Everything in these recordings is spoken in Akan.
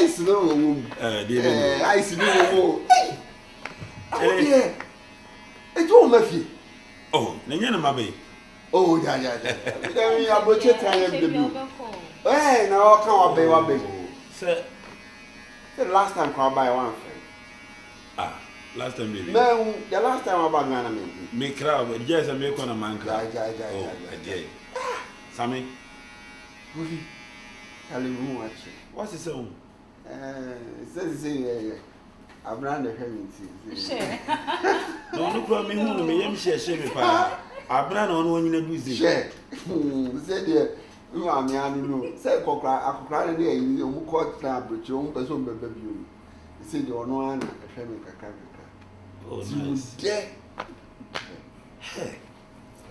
ice no room. Ice no room. Hey. It's all Murphy. Oh, Nanyana Mabe. Oh, yeah. Then we are both trying to do. Hey, now I can't obey one baby. Sir, the last time I buy one friend. Last time baby. No, the last time I bought one me crowd, but yes, I make on a man crowd. Yeah. I did. Sammy. Tell him watch. What's his own? Says I've run the heritage. Share. No problem. Me, share me pa. I've run on one in a busy. Share. Said there. You are me, I know. Say, I cried there. You caught now, but your own person, baby. You said you are no one. A family can. Oh, nice.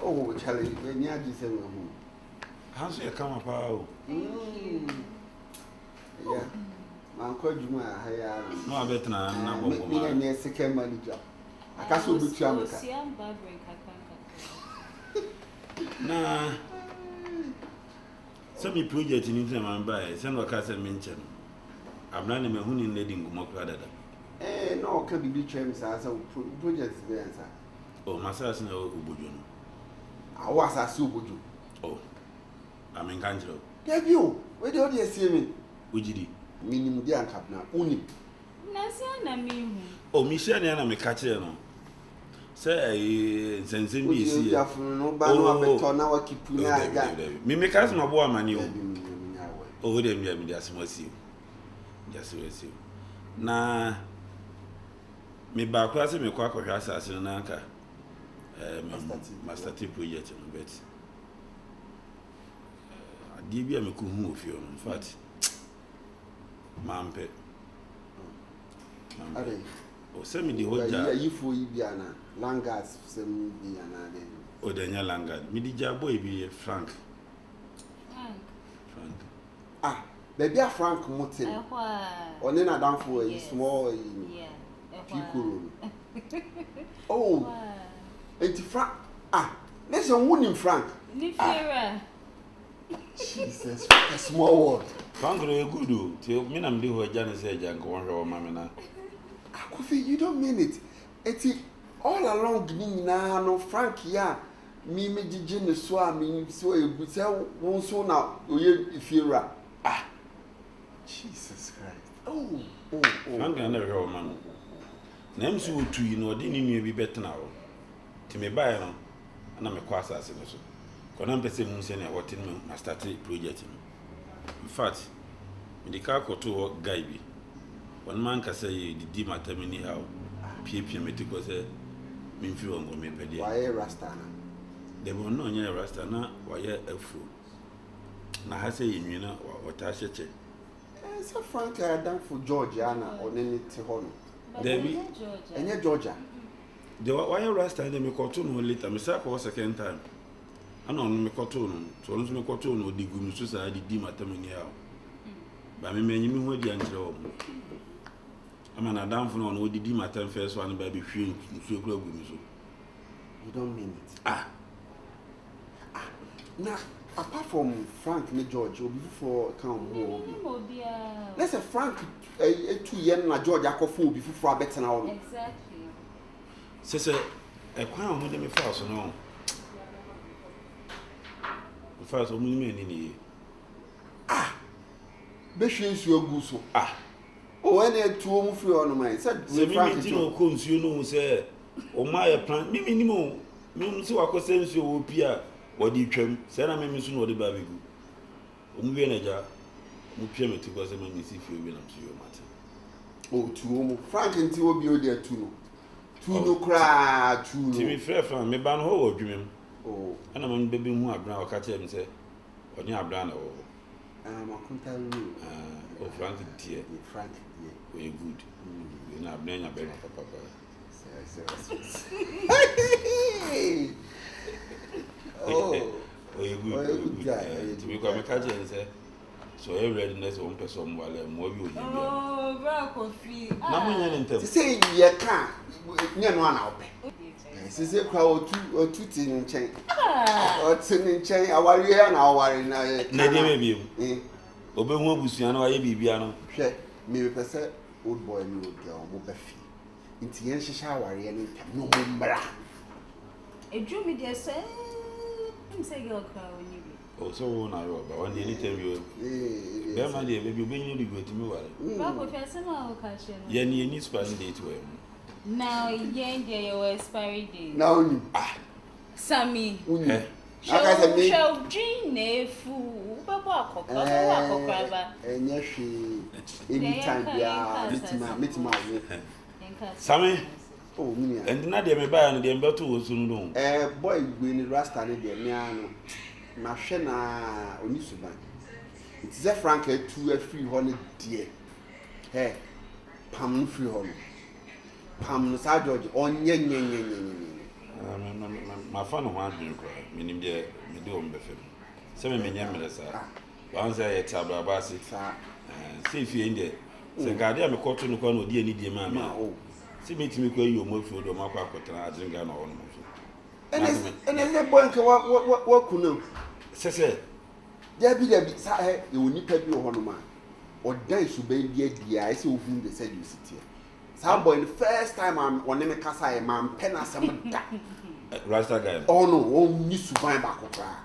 Oh, Charlie, when you just said, how's your come up? Yeah. I'm quite you, no, I bet now. Me and second manager. I can't so good to Nah. Some project in India man by Serwaa Castle mention. I'm not even who in leading Gumokada. No, can be changed as a project there. Oh, Massas no Ubujuno. I was a subuju. Oh, I'm in Kanjo. Have you? Where do you see me? Ujidi. Minimum dear captain, only. Nasiana me. Oh, Michelle and I'm a catcher. Say, sensing me, see, no banner, now I keep you. Me make us no boy, man. Oh, them, just was you. Just was you. Nah, me back class, me quack or assassin and anchor. Master Tip project, but I did be a cool of you, in fact. Mampe. Oh, send me the whole jar. You for Ibiana, Langas, send me the another. Oh, Daniel Langard. Me the boy be Frank. Ah, baby, a Frank Motin. Or then I down for a small people. Oh, it's Frank. Ah, there's a woman Frank. Jesus, a small word. Frank, you're good. Till me, I'm doing what Janice said, and go on her mamma. Ahuofe, you don't mean it. It's all along now, no Frank, yeah. Me, Jijin, so I mean, so you would tell one so now, if you're ah, Jesus Christ. Oh. Frank, I never heard, man. Names you to you know, didn't be better now. To me, buy no, and I'm a quasi assassin. I'm the same saying what in my started project. In fact, in the car to guy be. One man can say the D matter anyhow. PP metric say mean few on go me pedi. Why Rastana? They will know near Rastana, why a fool. Now I say you know what I said. So Frank I done for Georgiana or any Tihono. Debbie and Georgia. The why Rasta and me call to no later, Mr. for second time. I know me cotton, so once me cotton would dig me society D matter anyhow. But me many me what the answer. I'm an Adam for no did my turn first one baby feeling so club with me. You don't mean it. Ah. Now, apart from Frank and George, will be for count more. Let's say Frank 2 years na George Ahuofe before better now. Exactly. Say a crown with me first no. First only me in ah. Beshin you go so. Ah. Oh, when they two free on my said, Frank, you know, comes, you know, say, oh, my plant, me minimum, me so I could send you Pia, or the trim, said I may miss no the baby. Umbenaja, Mupia to go some miss if you will not see your matter. Oh, two Frank and two will be there too. Two no cry, two. To be fair, from me ban hole dream. Oh, and I'm baby who have now catch him say, or near Brana. I couldn't tell you. Oh, Frank, dear, Frank, very good. You're not blaming your baby, papa. Oh, you're good guy. To become a catcher and say, so every readiness won't pass on while I'm more you. Oh, Ahuofe. To say you can't, you're one out. This is a crowd or two tin chain. Or tin chain, our year and our in a maybe. Obe won busuano aye bibiano. Hwe me pese old boy ni old girl mo be fi nti yen hihya aware ye ntam no mo mmra drew me there say say girl cry when you oh so na yo ba one day anytime you be man dey baby obey you go to me ware ba ko fi say ma o ka she no ye ni expiry date we now yen there your expiry date now ni Sammy aka say me show dream nefu baba akokra ba enye hwe anytime bia metima Sammy oh me and na dey me buy no dey mbeto wo so no boy gbe ni rasta ni dey me ano ma hwe na oni suban it is a frank to a free holiday pam no free holiday pam no sa George onye my fan of one drink, meaning the middle of the film. 7 million minutes. Once I had Tabla Bassi, see if you in there. Say, Guardian, a quarter no corner, dear, need your mamma. Oh, see me to make you more food or more cockpit and I drink an ornament. And then the boy can what could know. Say, there be you will need to be a honor or dance to be the eyes of whom they said you sit here. Some boy, the first time I'm on them, Casa, man, penna some Rasta guy. Oh no, oh, need to buy back of her.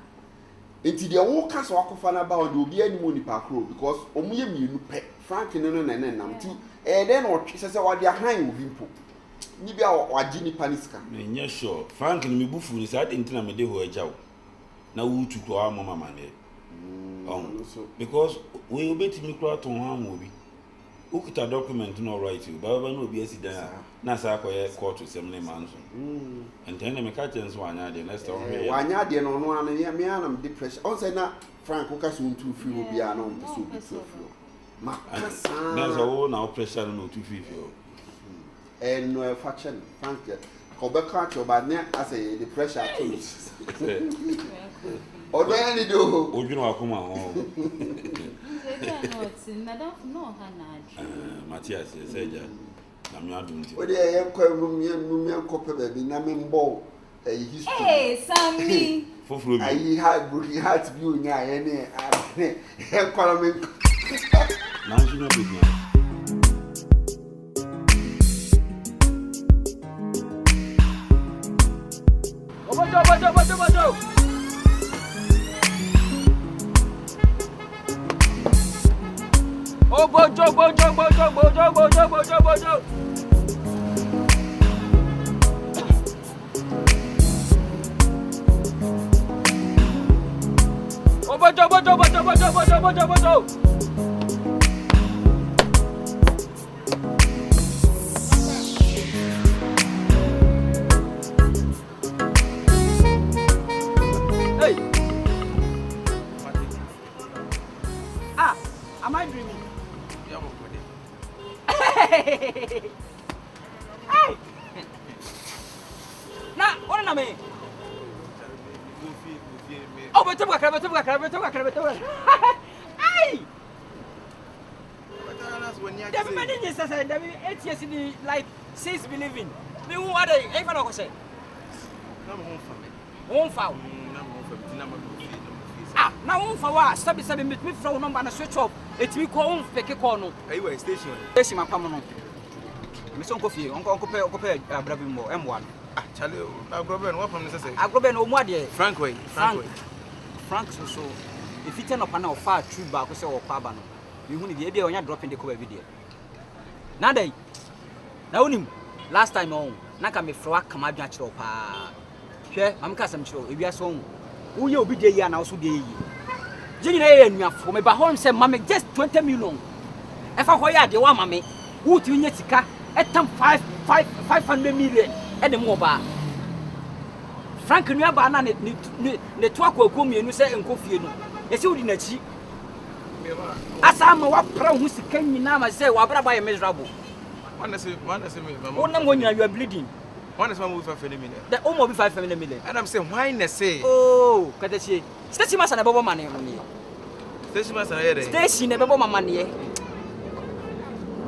Until the whole cast walk of an about will be any money per crow because only you pet Frank and I'm too. And then what she says, what their hand will be put. Maybe our Ginny Paniska. Yes, sure. Frank and me buffo is I didn't tell me they were a job. Now, who to our mamma money? Because we will bet me crowd on one movie. Who could a document no right you, but no be a there. Nasa court to 7 months. And then I catch one idea next time. One idea on one and me and depression. Also, not Frank Ocasun 2 free will be an on the soup. There's all now pressure no 250. And no faction, Frank. Kobby catch your bad neck as a depression too. Or then you do. Oh, you know, come on. I don't know her. Matthias said, I'm not doing it. What do I have room copper baby? Namin ball. Hey, Sammy. I had broken heart view in any economy. Now you know big man. Oh, bojo. Hey. Ah, am I dreaming? Hey! Nah, what am I? Oh, but hey! There many years as I 8 years in the like 6 believing. Me who are they? Even I say. Home foul. Ah, now home for what? Stop it, me from number and switch off. It's me call home fake corner. Are you a station? Station, my permanent. Miss Uncle Fee, Uncle Brabimo, M1. Ah, Charlie, Agroben, what from necessary? Agroben, no more dear. Frank, so if you turn up an hour far true back or Pabano, you wouldn't be able to drop in the cover video. Nade, now him last time on, Naka me flock come out natural pa. Here, I'm custom show, if you are so. Who you be there and also day? Jenny and you for me, but home said, Mammy, just 20 million. If I wire the one, Mammy, who to Yetica at them 500 million at the mobile. Frank and your banana, the talk will come and say and coffee. Yes, you didn't see. As I'm a walk pro who came me now, I say, well, by a miserable. One when you are bleeding. One is 1 million. The almost 5 million. And I'm saying, why not say? Oh, Patricia. Station must have a money. Station never bought my money.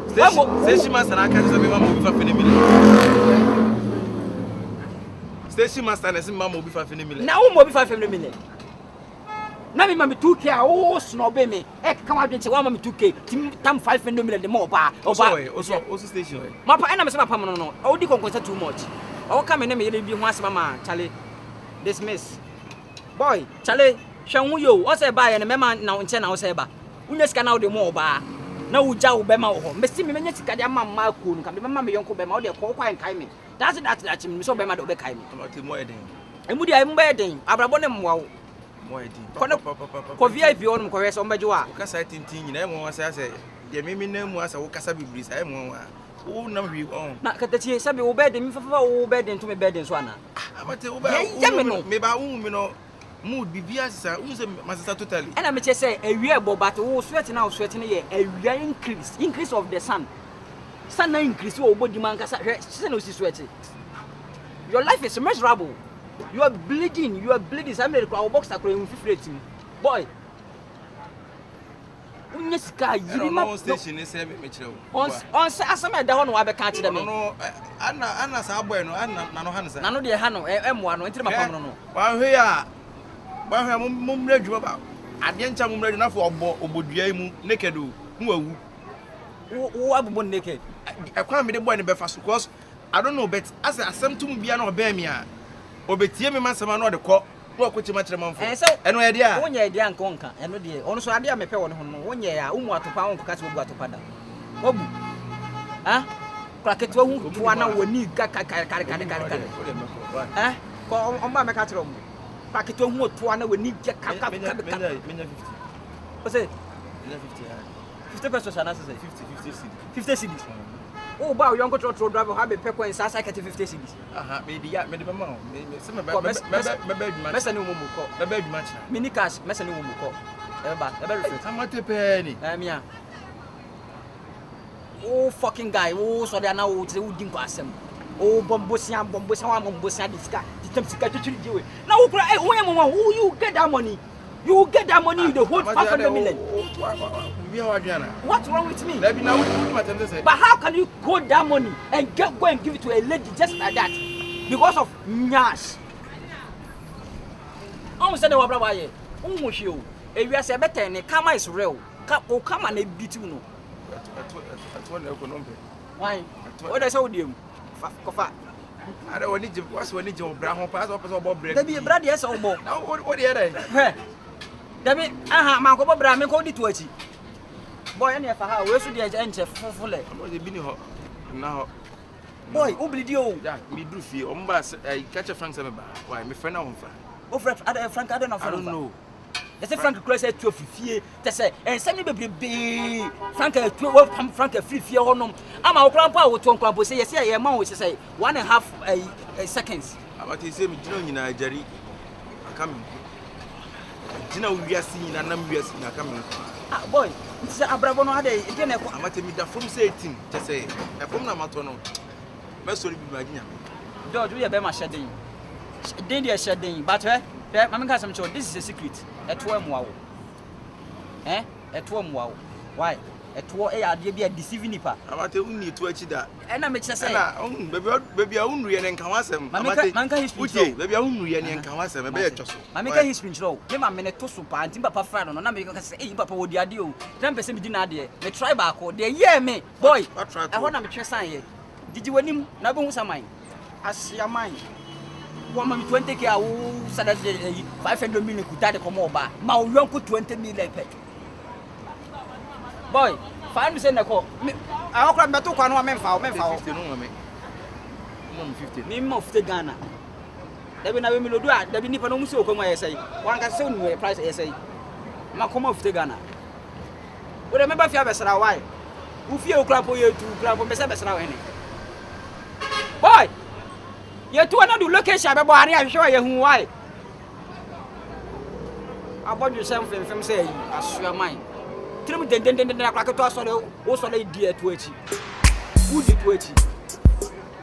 Station must and I can't say, Mamma will be 5 million. Station must and I say, Mamma will be 5 million. Now, will be 5 million. na me mama 2k oh snob me e ka wa dwen che wa mama 2k tim tam 500 million de mo ba also station mapa ena me se mapa no o di konkonsa too much o ka me na me yele bi ho asema ma chale dismiss boy chale hwanwu yo o se ba ye ne mema na nche na o se ba unya sika na o de mo ba na uja wo bema wo ho mesi me menya sika de ama ma ko nu ka me mama me yonko bema o de ko kwa enkai me that's me so bema de o be kai me amate mo eden emu dia emu be den abrabo ne mwa wo mo eden ko VIP on ko wese o mbejo a ka sa tintin nyina e mo wa say de me na mu asa wo kasa bibiri say mo wa wo na hwi on na katachi sabe wo be den mi fafa wo be den to me be den so ana amate wo ba me ba me no mood bibia sisa unse masisa totally and me say awia bo but wo sweat na sweat na ye awia increase of the sun na increase wo body man kasa say no sweat your life is miserable you are bleeding some dey kwa box akro en fifrate boy unya sika yiri ma station say me kire on say asama da ho no wa be ka kire me no ana sa boy no ana na no hansa na no de ha no emwa no entire mapam no wa hwe ya ba hwe mumre adwuma ba ade ncha mumre adwuma fo obodua mu naked hu awu wo abubo naked ekwa me de boy ne be fa so cause I don't know but as asem tum bia na oba mi a obetie me masema na de ko wo ko chima kire manfo eno ye dia wonya ye dia nko nka eno de ono so ade a mepe wo ne ho no wonya ya umu atopa won ko kase wo atopa da obu ha kraketo hu tuwa na woni ga kare ha ko on ba me ka kire omu kraketo hu tuwa na woni ga ka menya 50 o say menya 50 pesos ana say 50 cedis oh ba you go to driver have a peco and sasa get 50 cedis aha me di ya me de be ma me se me be adwuma mesa ni wo mu ko be adwuma kira mini cash mesa ni wo mu ko e be reflect amate pe ni mia oh fucking guy oh so they na wo ti wo din ko asem oh bombosia di sika di tem sika twitwiri di we na wo kura eh wo yam wo you get that money you the whole 500 million what's wrong with me but how can you hold that money and go and give it to a lady just like that because of nyash almost said wa braba ye unmushi o ewia se better ne kama is real kama na beat you no why what I say with you kofa I don't want to what's when you bra ho pass up about break be brad yes o bo now what the other Dabi aha man ko bobra me ko di to achi boy ene fa ha we so di enche fufule am de bi ni ho na ho boy oblidi o ya mi dru fie o mba catch Frank say me ba why me friend na ho fa o Frank ada na fa I don't know they say Frank close to fie te say ensem bebrebe Frank free fie honom ama wo krampo a wo to nkrampo say yes ye ma wo say 1.5 seconds about you say me jino nyina ajari come Jina wiasi na nam wiasi na kamen ah boy nti abrabo no ade e na ko amate mi da from 18 je say e from na mato no me sorry bi maginya George we be ma shedin dey shedin but mama ka some this is a secret eto amwa wo eto amwa wo why eto e ade bia deceiving nipa amate unni to achi da e na me kire say na baby a unru ye ne nka wasem amate man ka history uche baby a unru ye ne nka wasem be ye twoso mama ka history nchro me ma me ne to so pa anti papa fra no na me ka say eh papa wodi ade o dem pese me di na ade me try back o de ye me boy e ho na me twe san ye didi wanim na be hu saman asia man wo ma me 20k a wo sada 500 million kuta de komo ba ma wo yonko 20 million pe boy find me say na ko a okra me to kwa no me fa 50 no me 50 me mo 50 Ghana dabi na we me lodu a dabi nipa no mu se okwa yesai wan ka se onu price yesai ma ko mo 50 Ghana wo de me ba fia besra why wo fie okra po ye tu okra po me se besra we ni boy ye tu na do location be bo ari a hwe ye hu why abodju sem fem say asua man trim den akwa keto asore wo sore di etu achi wo di tu achi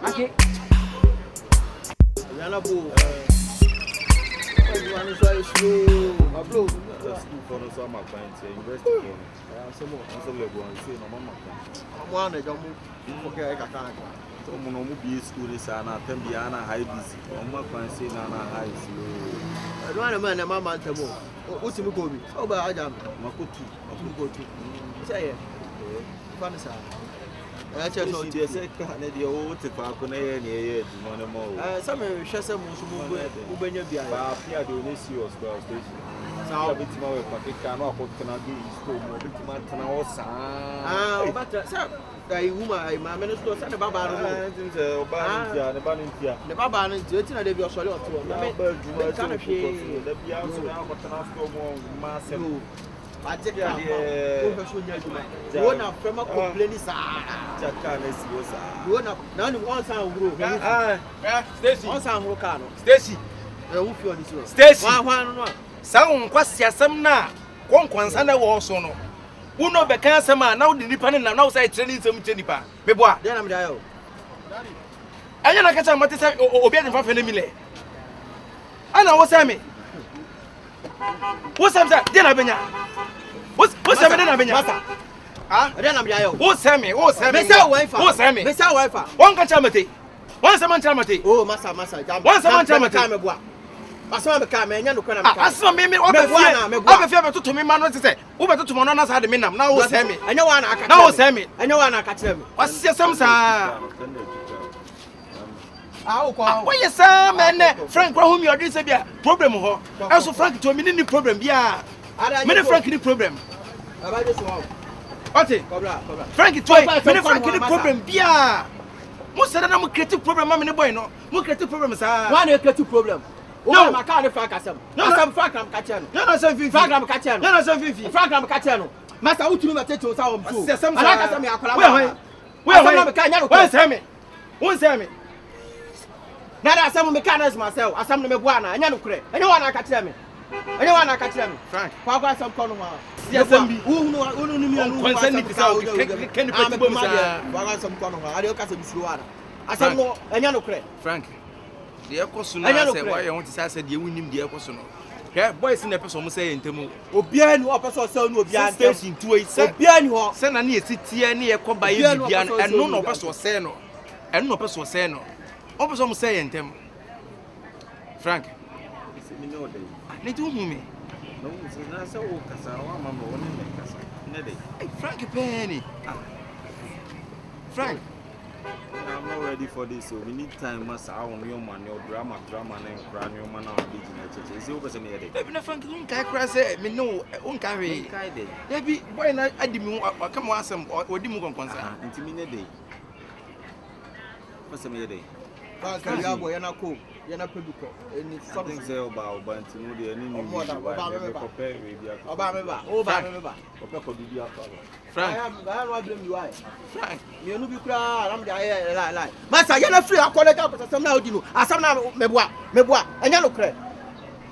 okay yana bo you want to slow upload just for no some clients invest for some Legon say no mama mo na jamu okay ka kan so mo no mo bi school is na tambia na high busy o ma kwan say na high slow I don't want man na mama ntemo What's in Kobby? Oh, but I am. Makutu. Say it. Fancy. I just So the second the old Fakuna near the money. some Shassa Mubenya Bia. Pia Dionisio station. So a bit more Patricia, no, what can I do? But sir, I woman, my minister said about the Baba and the Tina de Biosolo. I take one of them complaining. One of none of one sound group. Stacy, one sound Rocano. Stacy, Stacy, one. Sound question some now. One concern was on. Uno bekan sama now the nipa na now say training some nipa. Beboa. Then I'm there. Anya na kacha mate say obi ademfa fe na mile. Ana wo say me. Wo say me then abenya. Wo say me then abenya. Master. Ah, then I'm there. Wo say me. Me say wife. Wo say me. Me say wife. One kacha mate. One say man kacha mate. Oh, master. One say man kacha mate. Asama me ka me nya no kwana me ka. Asama me obefia betutu me ma no tete. Wo betutu mo no na sa de me nam na wo say me. Anya wa na aka. Na wo say me. Anya wa na aka kire me. Wasesam sa. Ah, uko. Why say man Frank kwa humi odi se bia problem ho. Eso Frank to me ni problem bia. Me Frank ni problem. Aba je so. Oti. Cobra. Frank to me Frank ni problem bia. Mo say na mo creative problem ma me ni boy no. Mo creative problem sa. One creative problem. No, my car Frank asem. Asem Frank am catch no. No, some fifi. Frank am catch no. No, some fifi. Frank am catch no. Master utunu matete o sa o mtu. Asem sa. Ala ka me akola. Where me ka nya no. Won say me. Na da asem me ka na myself. Asem no me bua na anya no kure. Anya wa na catch me. Anya wa na catch me. Frank. Kwa asem kono ma. Asem bi. Unu ni mi anu. Consent ni sa o ken peti bom sa. Kwa asem kono ma. Ade o ka se bisuru wa na. Asem no anya no kure. Frank. The ekoso na say why you want to say the wunim the ekoso no. Yeah, boys in the person mo say entemu. Obia ni o person say no obia station 2 say. Obia ni ho. Say na na esitie na ye koba ye bibia no eno no person say no. Eno no person say no. O person mo say entem. Frank. Me no dey. Ne tu hu me. No, na say o kasa wa mama woni me kasa. Ne dey. Hey, Frank Penny. Frank. I'm not ready for this, so we need time. Master, I want your man, your drama, and crying your man. I'm busy. Is it over to me? Debbie, Frank, don't cry. Say me no, won't carry. Debbie, why not? I didn't come once or didn't go concern. Intimidate day. What's the day? Frank, boy, you're not cool. You're not public. Something say about but no the any new Frank, I don't blame you. Why? Frank, you no be cry. I'm lie. Master, you're not free. I call it up. Some now do. Asam na meboa. Anya no kre.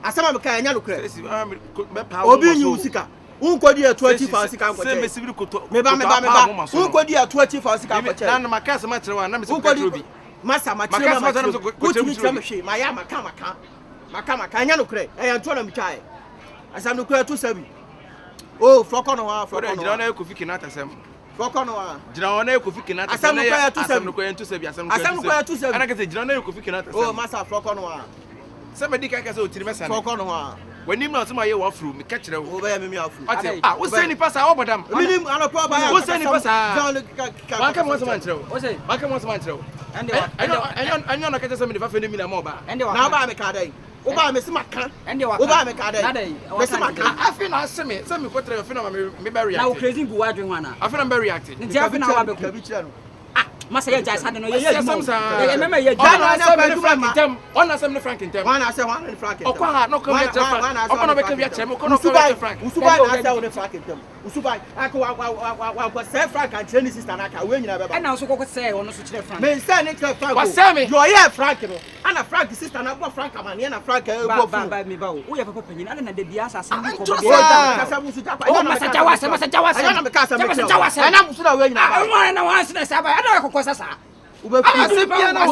Asam me ka anya no kre. Obi nyu sika. Unkodi e 20 fa sika nko che. Say me sibiri koto. Meba. Unkodi e 20 fa sika nko che. Na na makasa ma kire wa na me se petrobi. Master, ma kire ma kire. Uti mi hwe. Ma ya maka anya no kre. E yanto na mi twae. Asam no kre to sabi. Oh, floko no wa. Jira na Kofi Kinata sem. Floko no wa. Jira na Kofi Kinata. Asam no kre to sabi. Asam no kre to sabi. Asam no kre to sabi. Ana kete jira na Kofi Kinata sem. Oh, master floko no wa. Somebody can say o tiri mesa. Floko no wa. When him not my wa fru me catch o be me afu. O say ni pasa o bodam. Minim anopo ba ya. O say ni pasa. Wa come once man treo. O say, wa come once man treo. Anya na catch say me the fa me na mo ba. Na ba me ka dai. O ba me se maka. O ba me ka dai. Me se maka. Afi na se me kotre afi na me be react. Na o crazy bu wadwen wana. Afi na be react. Nti afi na wa be ko. Masa ye jai sade no ye ye mema ye jai na Frank on Sam Frank intem wana say wana Frank intem okwa ha no come here okwa no be ka bia chem okwa no Frank usuba na say wana Frank intem usuba aka wa say Frank and train sister na ka we nyina be ba na so kokko say ono so kire Frank me say ne kire Frank wa say me yo ye Frank no ana Frank sister na bo Frank amane na Frank e go fu ba me ba wo ye papa panyin ana na de bia asase ni ko be ka sa musu ta pa masa jawa ana me ka sa me ana musu na we nyina ba na wa se na sa ba ana kokko sasa Asem bia na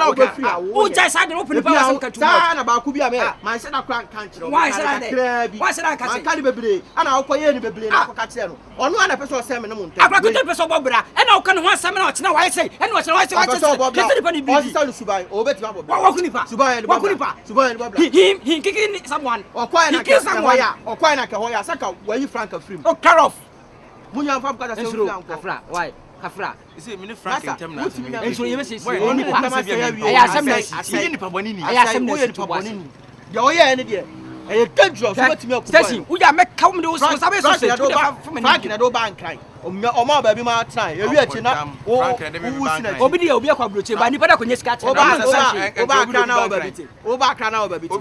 oka. O jai sa de open power some country. Sa na ba ku bia me. Man say na kran kan kire. Why say that? Why say that? Man ka ni bebre. Ana akoye ni bebre na akoka kire no. Ono ana pese o se me no mo ntem. Akwa ko te pese obobra. E na o kan ho asem na o chena why say. E na o chena why say why say. Kese ni pa ni bi. O sa lu subai. O beti ma bobra. Wa kunipa. Subai ni bobra. Subai ni bobra. He kicking someone. O kwai na ke hoya. O kwai na ke hoya. Saka wayi Frank afrim. O car off. Munya fam ka da se Frank. Kafra. Why? Kafra. You see me Frank intem na. Enso ye say. Oni pa ma say ya wi. Aya asem na. Ayi ni pa boni ni. Aya asem na. De o ye ne de. E dangerous so betimi akupa. Station, we are make come the so sabe so say. Frank na do ban kran. O ma ba bi ma try. E wi achi na. Obi de obi akwa broche ba ni pada konye sika che. O ba kran na o ba biti. O ba kran na o ba biti.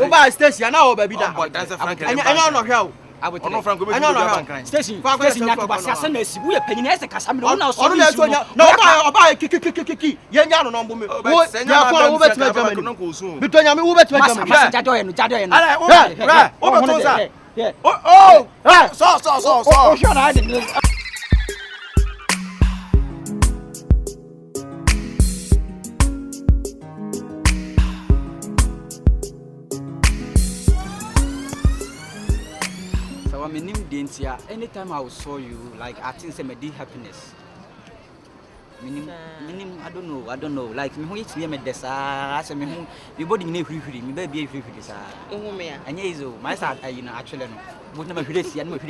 O ba station na o ba bi da. Anya no hwe o. Ono Frank obi do ban kran. Station nya ba sia na si. We panyina ese kasa me no so. Ono le so nya. No oba kiki. Ye nya no mbo me. Wo ya kwa wo betima Germany. Bitonya me wo betima Germany. Masa jado ye no. Ala o be to sa. So. Oh, sure I didn't. So my name Dentia. Anytime I saw you, like I think say me deep happiness. Minim I don't know. Like me who eat me desa. I say me who me body me hwiri. Me baby hwiri sa. Who me ya? Anya izo. My side you know actually no. But na me hwiri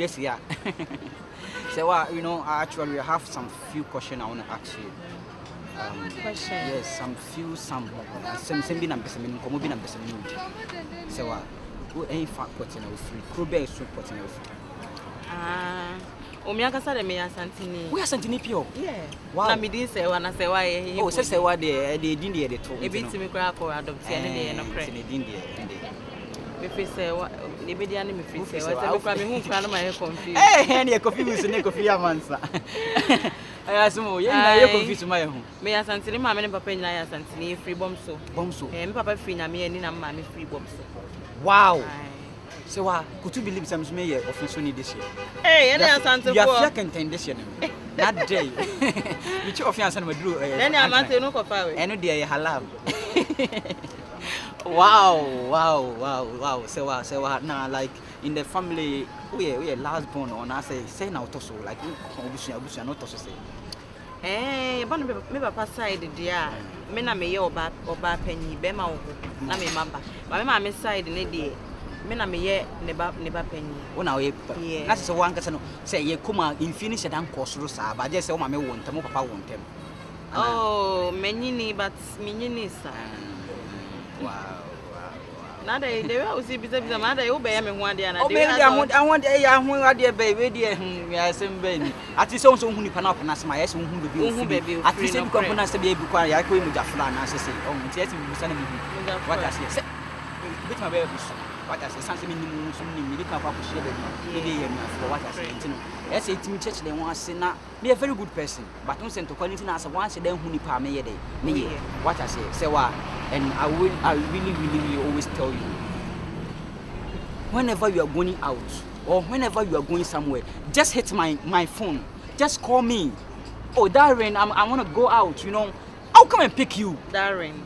si ya. Serwaa, you know, actually I have some few questions I want to ask you. Question. Yes, some be na pese me nkomo bi na pese me nudi. Serwaa, who any fat pot na free. Krobe is soup pot na free. Omiaka sa de me asantini. We asantini pio. Yeah. Wow. Na me din Serwaa na Serwaa ye. Oh, say Serwaa de din de to. E bi timi kra ko adopt ya ne de no kra. Ne din de. Me fi Serwaa, ne be dia ne me fi Serwaa. Say me kra me hu kra na my confused. Eh, ne confuse ne coffee amansa. Aya sumo, ye na ye confuse my hu. Me asantini ma me ne papa nyina ya asantini free bomb so. Me papa free na me ni na ma me free bomb so. Wow. Serwaa, could you believe some me here officially this year? Eh, any asante you are second this year. That day. Which of you answer me drew. Any amante no kofa we. Eno dey halal. Wow. Serwaa. Now, like in the family, we last born on I say now to so like obusu not to say. Eh, me papa side dia. Me na me ye oba panyi be ma wo na me mamba. Ba me ma me side ne dey. Me na me ye ne ba panyi. Wona we na se wan kasa no say ye kuma in finish dan kosoro sa ba je say wo ma me won tem papa won tem. Oh, menyini but menyini sa. Wow. Na dey we o si bisa ma dey wo be ya me ho ade na dey. I want ya ho ade baby dey ya sem be ni. Ati so hu ni pa na opna sama ya se hu baby. Ati se bi ko na se be bi kwa ya ko mu jafra na se se. Oh, nti ati bi sa na mi. What I say. Bit my baby. What I say, something in the medical share for what I say. I say to me, church, they want to say, be a very good person, but don't send to quality as a once a day who nipa me day. Me, what I say, Serwaa, and I really always tell you, whenever you are going out or whenever you are going somewhere, just hit my phone, just call me. Oh, Darren, I want to go out, you know, I'll come and pick you. Darren.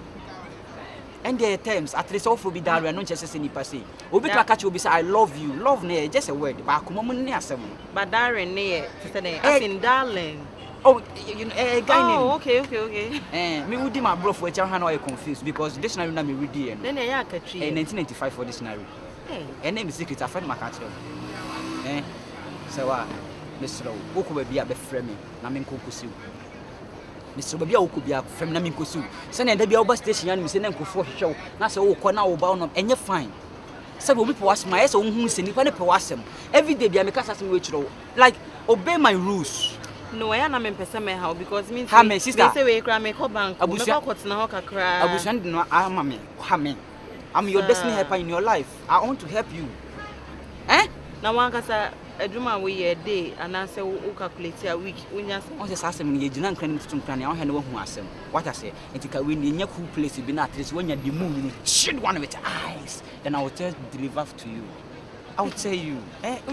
And there are terms at least also be Darren, not just any person. Obi to catch you be say I love you. Love ne just a word. But But Darren ne as in darling. Oh, you know, a guy name. Okay. Me would my bro for a child I confused because dictionary na me read here. Then I catch you. 1995 for dictionary. And name is secret I find my catcher. Serwaa, Mr. Oku be a be frame na me nkokusi. Mr. Baby Okubia from Naminkosu. Send a baby over station and Miss Nenko show. That's all corner about and you're fine. Several people was my own who's in the Pewasem. Every day, I make us which like obey my rules. No, I am in Pesame how because me sister say we cram me bank. Abushan no Hame. I'm your destiny helper in your life. I want to help you. Now one can Eduma we a day and answer who calculate a week. We just asking you didn't credit to plan your hand who asem. What I say, and to win in your cool place to be not least when you're the moon, you should one with eyes. Then I will tell deliver to you. I will tell you,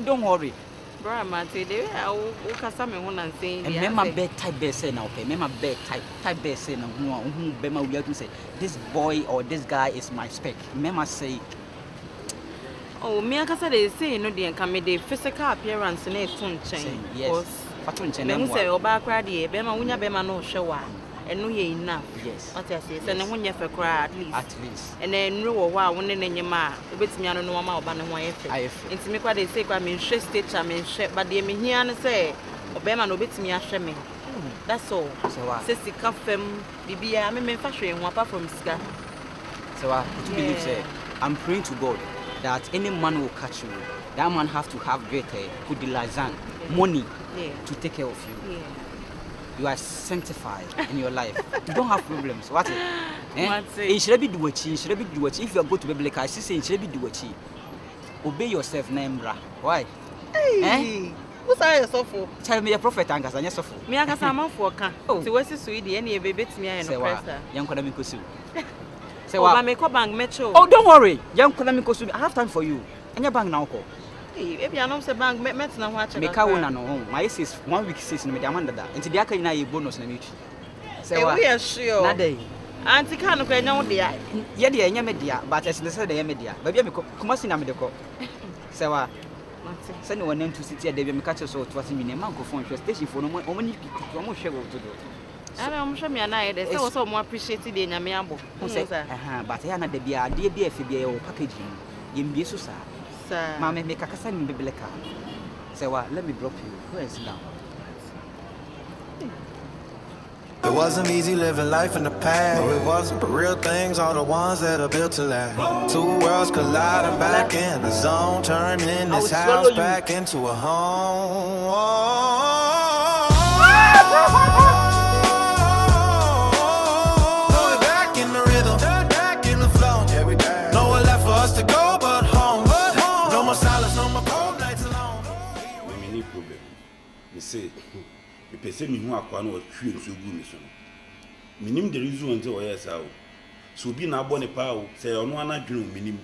don't worry. Bro, Mate, they are Casame one and saying, and remember bed type best say now, okay? Remember bed type best say now who Bema will to say this boy or this guy is my spec. Remember say oh, me Casa they say no the come the physical appearance in a tune chain. Yes. Fatun chain. Them say oba cry the Bema unya Bema no Showboy. And no ye enough. Yes. What I say, and when you for cry at least. And then no wow when in your ma, with me I don't know about one wife. It's me what they say, I mean, she stitch, I mean, but they mean here and say, Obama no bit me a shame. That's all. So what? Sissy Caffem, BB, I mean, fashion one apart from Scar. So I believe, say, I'm praying to God that any man will catch you. That man have to have greater, good liaison, money to take care of you. Yeah. You are sanctified in your life. You don't have problems. What? It should be do what you should be do what if you go to biblical, I say it should be do what you obey yourself, Nembra. Why? Hey, what's I suffer? Tell me a prophet and I suffer. Me, I got some for can. So, what's the sweetie? Any baby to me and young Kodamikosu. Say, what? I make a bank metro. Oh, don't worry, young Kodamikosu. I have time for you. And your bank now. Maybe I know the bank met now watching. Make a no. My sis 1 week sis in the Amanda that. And today I can a bonus in the mutual. Say, we are sure. That day. Auntie can't go no dear. Yeah, dear, media, but as they said, the media. But I'm come on, I'm the cop. Serwaa. Send one name to sit here, they will catch us all to us in a microphone station for no more. Only people to do. I don't show me an eye. There's also more appreciated in a meambo. But I am not the beer, dear BFB or packaging. In Bisusa. Mamma make a cassan biblical. Serwaa, let me drop you. Go and sit down. It wasn't easy living life in the past. No, it wasn't. But real things are the ones that are built to last. Two worlds colliding back in the zone, turning this house back into a home. Back in the rhythm, back in the flow. Nowhere left for us to go but home. No more silence, no more cold nights alone. Any problem? Me say. Me pese me hu akwa na o twie nso gu me so no. Minim the reason until o yes awo. So bi na abo ne pa awo, say ono ana dwene o minim.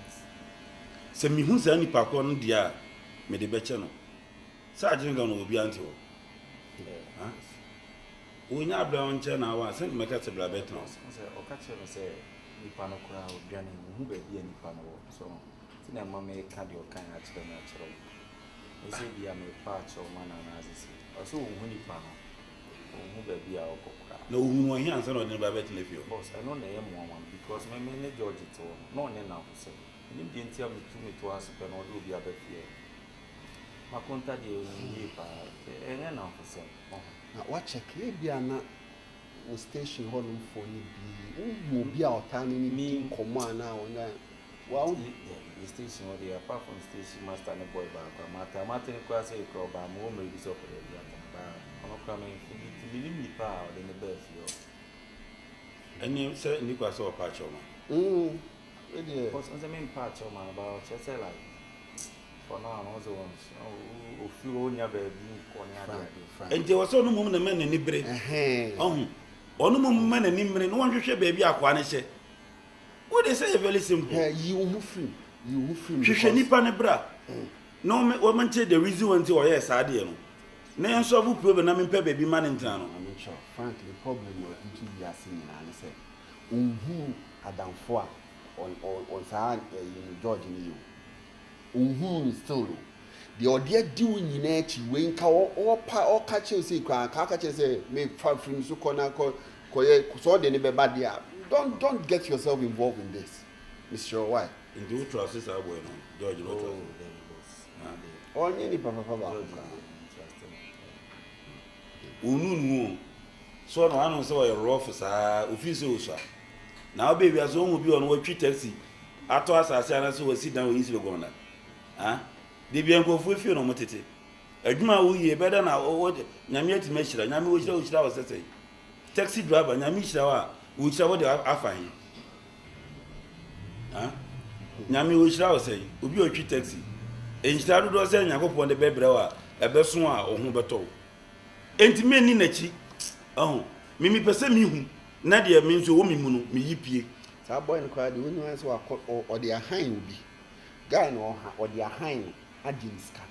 Se me hu sa nipa ko no dia me de beche no. Sa agene ga no obi ante o. Ha? O nya abra on che na wa, se me ka se bla bet no. Se o ka che no se nipa no kura o dwane hu ba bia nipa no so. Ti na ma me ka de o kan a chere na chere. E se bia me pa cho ma na na asisi. Also, when you found who be our cockra. No, who are here and son of the Babette Nephew. Boss, I know the M1 because my main George it all. No, enough to say. You didn't tell me to ask and all do be a bit here. My contact you and enough to say. Now, what check be a station home for you be our time in me command now. Well, the station or the apart from station master and a boy back. Martin class a crowd by more maybe so for the I'm not coming to believe me power in the birth. And you said Nicholas or Patricia. What's the main patch of man about just like for now, also ones who flew on your baby. And there was no woman and men in the break. Oh, no woman and him, no one should baby aquanish. What they say very simple. You move free. You move free. She should nip on a bra. No woman said the reason until yes, I did. Nay, so who proven I'm in baby man in town. I'm not sure. Frankly, the problem you're into the assing and I say, who had done for on Sahara in George in you. Who still the idea doing in it, wink or catch you say, catch say, make from so corner, so they never bad there. Don't get yourself involved in this, Mr. Why? In the trousers are going on, George. Oh, any papa. Unu so no anu so a rough sa office so now baby as one will be on what taxi ato asase ana so we sit down we easily go na ah de bi enko fu fi no motete adwuma wo ye beda na nyame ati machira nyame wo chira wo sese taxi driver nyame chira wa wo chira wo de afan ah nyame wo chira wo sei obi o twi taxi enchira do do se nyakopon de bebre wa ebeso a ohun beto enti meni nachi mimi pese mi hu na de mi nso wo mi mu no mi yipie sa boy no kwa de wonu anso o de ahan obi guy no o de ahan agimska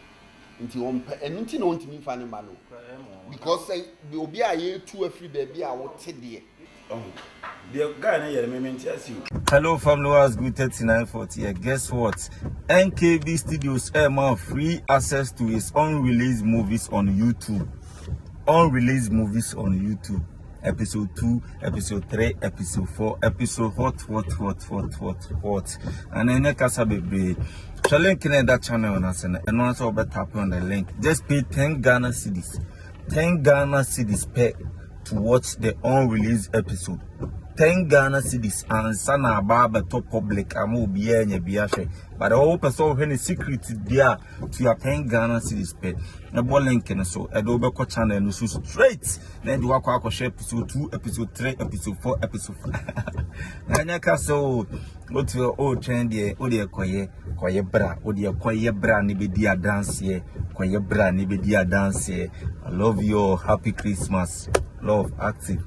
nti ompe enti no ntimi fa ne ma no because obi a ye tu afri baby a wote de the guy na yere me as you. Hello family, was good 3940 here. Guess what? NKB Studios have free access to his unreleased movies on YouTube. Unreleased movies on YouTube. Episode 2, episode 3, episode 4, episode what. And then you can say, shall link in that channel and also tap on the link. Just pay 10 Ghana cedis. 10 Ghana cedis per to watch the unreleased episode. 10 Ghana cedis and sana baba to public amu biya nya biya. But the whole person when secret there to your 10 Ghana cedis per. Na bo link na so edo ko channel no so straight. Na do akwa share episode 2, episode 3, episode 4, episode 5. Na nya ka so go to your old trend there o de koye bra o de koye bra ni be dia dance here. Koye bra ni be dia dance here. I love you all. Happy Christmas. Love active.